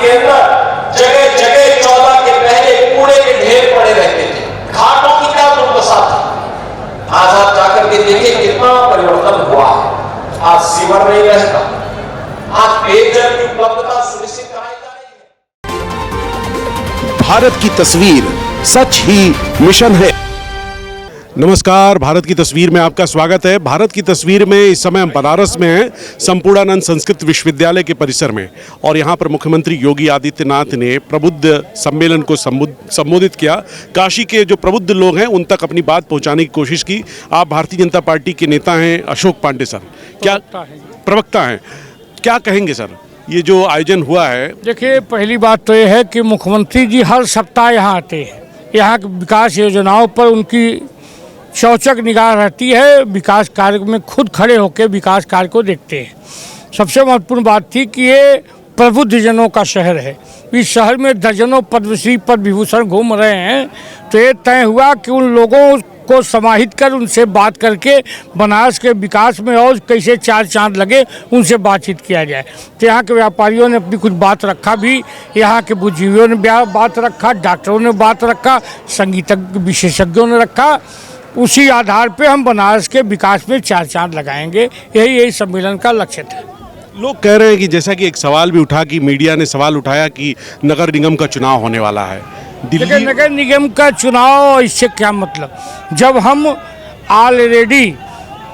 के अंदर जगह जगह 14 के पहले कूड़े के ढेर पड़े रहते थे, घाटों की क्या दुर्दशा थी। आज आप जाकर के देखिए कितना परिवर्तन हुआ है। आज सीवर नहीं रहता, आज पेयजल की उपलब्धता सुनिश्चित कराई जा रही है। भारत की तस्वीर सच ही मिशन है। नमस्कार, भारत की तस्वीर में आपका स्वागत है। भारत की तस्वीर में इस समय हम बनारस में हैं, संपूर्णानंद संस्कृत विश्वविद्यालय के परिसर में, और यहाँ पर मुख्यमंत्री योगी आदित्यनाथ ने प्रबुद्ध सम्मेलन को संबोधित किया। काशी के जो प्रबुद्ध लोग हैं उन तक अपनी बात पहुँचाने की कोशिश की। आप भारतीय जनता पार्टी के नेता हैं अशोक पांडे सर, क्या प्रवक्ता हैं, क्या कहेंगे सर ये जो आयोजन हुआ है? देखिए, पहली बात तो यह है कि मुख्यमंत्री जी हर सप्ताह यहाँ आते हैं। यहाँ की विकास योजनाओं पर उनकी चौचक निगाह रहती है। विकास कार्य में खुद खड़े होकर विकास कार्य को देखते हैं। सबसे महत्वपूर्ण बात थी कि ये प्रबुद्ध जनों का शहर है। इस शहर में दर्जनों पद्मश्री पद्म विभूषण घूम रहे हैं, तो ये तय हुआ कि उन लोगों को समाहित कर उनसे बात करके बनारस के विकास में और कैसे चार चांद लगे उनसे बातचीत किया जाए। तो यहाँ के व्यापारियों ने अपनी कुछ बात रखा भी, यहाँ के बुद्धिजीवियों ने बात रखा, डॉक्टरों ने बात रखा, संगीतज्ञ विशेषज्ञों ने रखा। उसी आधार पे हम बनारस के विकास में चार चांद लगाएंगे। यही सम्मेलन का लक्ष्य था। लोग कह रहे हैं कि जैसा कि एक सवाल भी उठा कि मीडिया ने सवाल उठाया कि नगर निगम का चुनाव होने वाला है दिल्ली। नगर निगम का चुनाव, इससे क्या मतलब, जब हम ऑलरेडी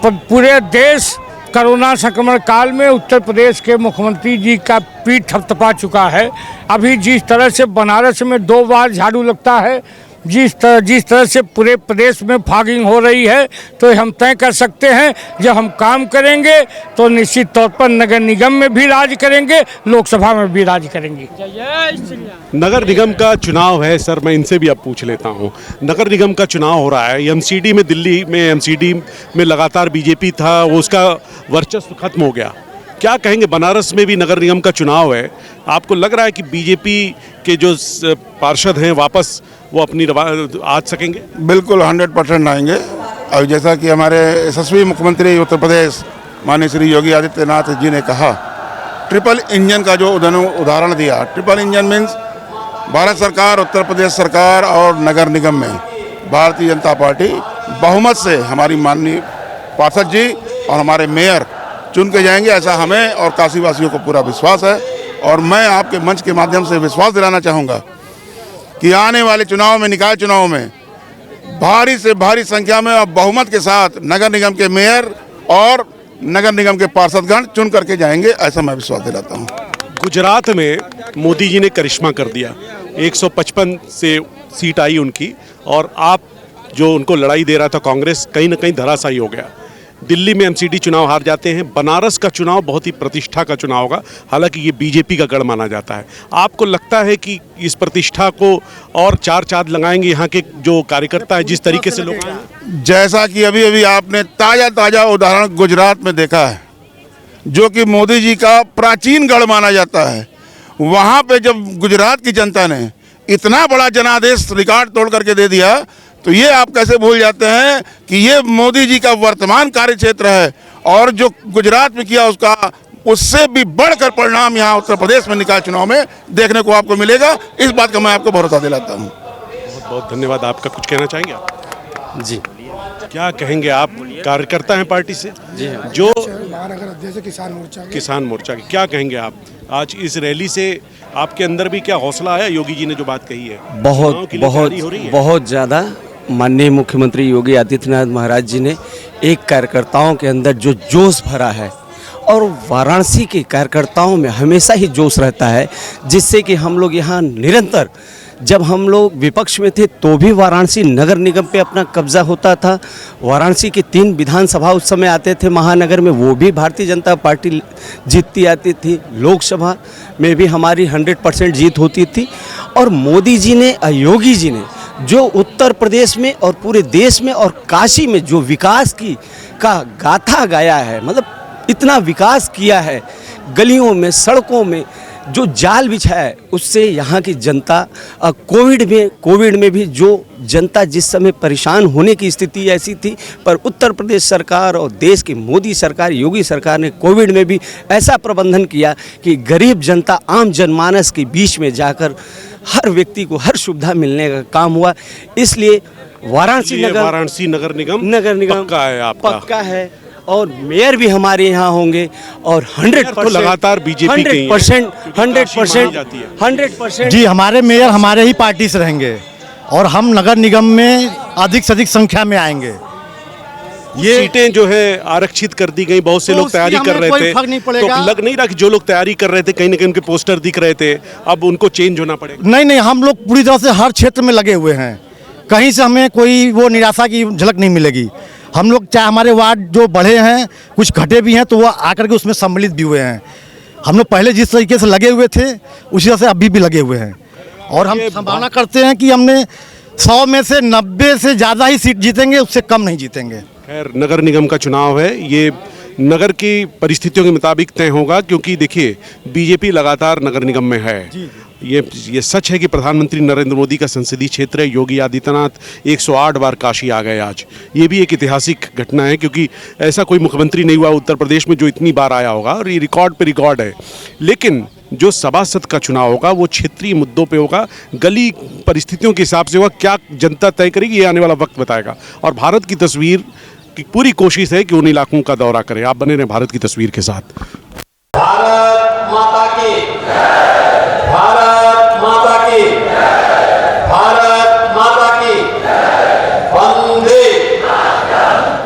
पूरे देश कोरोना संक्रमण काल में उत्तर प्रदेश के मुख्यमंत्री जी का पीठ थपथपा चुका है। अभी जिस तरह से बनारस में 2 बार झाड़ू लगता है, जिस तरह से पूरे प्रदेश में फॉगिंग हो रही है, तो हम तय कर सकते हैं जब हम काम करेंगे तो निश्चित तौर पर नगर निगम में भी राज करेंगे, लोकसभा में भी राज करेंगे। नगर निगम का चुनाव है सर, मैं इनसे भी अब पूछ लेता हूँ। नगर निगम का चुनाव हो रहा है एमसीडी में, दिल्ली में एमसीडी में लगातार बीजेपी था, वो उसका वर्चस्व खत्म हो गया। क्या कहेंगे, बनारस में भी नगर निगम का चुनाव है, आपको लग रहा है कि बीजेपी के जो पार्षद हैं वापस वो अपनी आ सकेंगे? बिल्कुल 100% आएंगे। और जैसा कि हमारे यशस्वी मुख्यमंत्री उत्तर प्रदेश माननीय श्री योगी आदित्यनाथ जी ने कहा, ट्रिपल इंजन का जो उदाहरण दिया, ट्रिपल इंजन मीन्स भारत सरकार, उत्तर प्रदेश सरकार और नगर निगम में भारतीय जनता पार्टी बहुमत से हमारी माननीय पार्षद जी और हमारे मेयर चुन के जाएंगे, ऐसा हमें और काशीवासियों को पूरा विश्वास है। और मैं आपके मंच के माध्यम से विश्वास दिलाना चाहूँगा कि आने वाले चुनाव में, निकाय चुनाव में भारी से भारी संख्या में और बहुमत के साथ नगर निगम के मेयर और नगर निगम के पार्षदगण चुन करके जाएंगे, ऐसा मैं विश्वास दिलाता हूँ। गुजरात में मोदी जी ने करिश्मा कर दिया, 155 से सीट आई उनकी, और आप जो उनको लड़ाई दे रहा था कांग्रेस, कहीं ना कहीं धराशायी हो गया। दिल्ली में एमसीडी चुनाव हार जाते हैं। बनारस का चुनाव बहुत ही प्रतिष्ठा का चुनाव होगा, हालांकि ये बीजेपी का गढ़ माना जाता है। आपको लगता है कि इस प्रतिष्ठा को और चार चांद लगाएंगे यहाँ के जो कार्यकर्ता है, जिस तरीके से लोग? जैसा कि अभी अभी आपने ताज़ा उदाहरण गुजरात में देखा है, जो कि मोदी जी का प्राचीन गढ़ माना जाता है, वहाँ पे जब गुजरात की जनता ने इतना बड़ा जनादेश रिकॉर्ड तोड़ करके दे दिया, तो ये आप कैसे भूल जाते हैं कि ये मोदी जी का वर्तमान कार्य क्षेत्र है, और जो गुजरात में किया उसका उससे भी बढ़कर परिणाम यहाँ उत्तर प्रदेश में निकाय चुनाव में देखने को आपको मिलेगा। इस बात का मैं आपको भरोसा दिलाता हूँ। बहुत बहुत धन्यवाद। आपका कुछ कहना चाहेंगे आप? जी, क्या कहेंगे, आप कार्यकर्ता हैं पार्टी से? जी, जो महानगर अध्यक्ष किसान मोर्चा के, क्या कहेंगे आप आज इस रैली से? आपके अंदर भी क्या हौसला आया योगी जी ने जो बात कही है? बहुत ज़्यादा माननीय मुख्यमंत्री योगी आदित्यनाथ महाराज जी ने एक कार्यकर्ताओं के अंदर जो जोश भरा है, और वाराणसी के कार्यकर्ताओं में हमेशा ही जोश रहता है, जिससे कि हम लोग यहाँ निरंतर, जब हम लोग विपक्ष में थे तो भी वाराणसी नगर निगम पे अपना कब्जा होता था। वाराणसी की 3 विधानसभा उस समय आते थे महानगर में, वो भी भारतीय जनता पार्टी जीतती आती थी। लोकसभा में भी हमारी 100% जीत होती थी। और मोदी जी ने, योगी जी ने जो उत्तर प्रदेश में और पूरे देश में और काशी में जो विकास का गाथा गाया है, मतलब इतना विकास किया है, गलियों में, सड़कों में, जो जाल बिछा है उससे यहाँ की जनता कोविड में भी जो जनता जिस समय परेशान होने की स्थिति ऐसी थी, पर उत्तर प्रदेश सरकार और देश की मोदी सरकार, योगी सरकार ने कोविड में भी ऐसा प्रबंधन किया कि गरीब जनता, आम जनमानस के बीच में जाकर हर व्यक्ति को हर सुविधा मिलने का काम हुआ। इसलिए वाराणसी नगर निगम पक्का है आपका? पक्का है, और मेयर भी हमारे यहाँ होंगे, और 100% लगातार बीजेपी के 100% जी हमारे मेयर हमारे ही पार्टी से रहेंगे और हम नगर निगम में अधिक से अधिक संख्या में आएंगे। ये सीटें जो है आरक्षित कर दी गई, बहुत से लोग तैयारी कर रहे थे, तो लग नहीं रहा कि जो लोग तैयारी कर रहे थे कहीं ना कहीं उनके पोस्टर दिख रहे थे, अब उनको चेंज होना पड़ेगा? नहीं, हम लोग पूरी तरह से हर क्षेत्र में लगे हुए हैं, कहीं से हमें कोई वो निराशा की झलक नहीं मिलेगी। हम लोग चाहे हमारे वार्ड जो बढ़े हैं, कुछ घटे भी हैं, तो वो आकर के उसमें सम्मिलित भी हुए हैं। हम लोग पहले जिस तरीके से लगे हुए थे उसी तरह से अभी भी लगे हुए हैं, और हम संभावना करते हैं कि हमने 100 में से 90 से ज़्यादा ही सीट जीतेंगे, उससे कम नहीं जीतेंगे। खैर, नगर निगम का चुनाव है, ये नगर की परिस्थितियों के मुताबिक तय होगा, क्योंकि देखिए बीजेपी लगातार नगर निगम में है। ये सच है कि प्रधानमंत्री नरेंद्र मोदी का संसदीय क्षेत्र है। योगी आदित्यनाथ 108 बार काशी आ गए आज। ये भी एक ऐतिहासिक घटना है, क्योंकि ऐसा कोई मुख्यमंत्री नहीं हुआ उत्तर प्रदेश में जो इतनी बार आया होगा, और ये रिकॉर्ड पे रिकॉर्ड है। लेकिन जो सभासद का चुनाव होगा वो क्षेत्रीय मुद्दों पे होगा, गली परिस्थितियों के हिसाब से होगा। क्या जनता तय करेगी ये आने वाला वक्त बताएगा। और भारत की तस्वीर की पूरी कोशिश है कि उन इलाकों का दौरा करें। आप बने रहें भारत की तस्वीर के साथ। भारत माता की, भारत माता की, भारत माता की, वंदे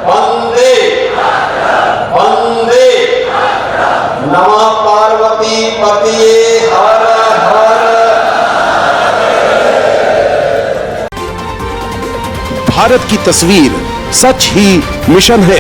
वंदे वंदे, नमः पार्वती पतिये हर हर। भारत की तस्वीर सच ही मिशन है।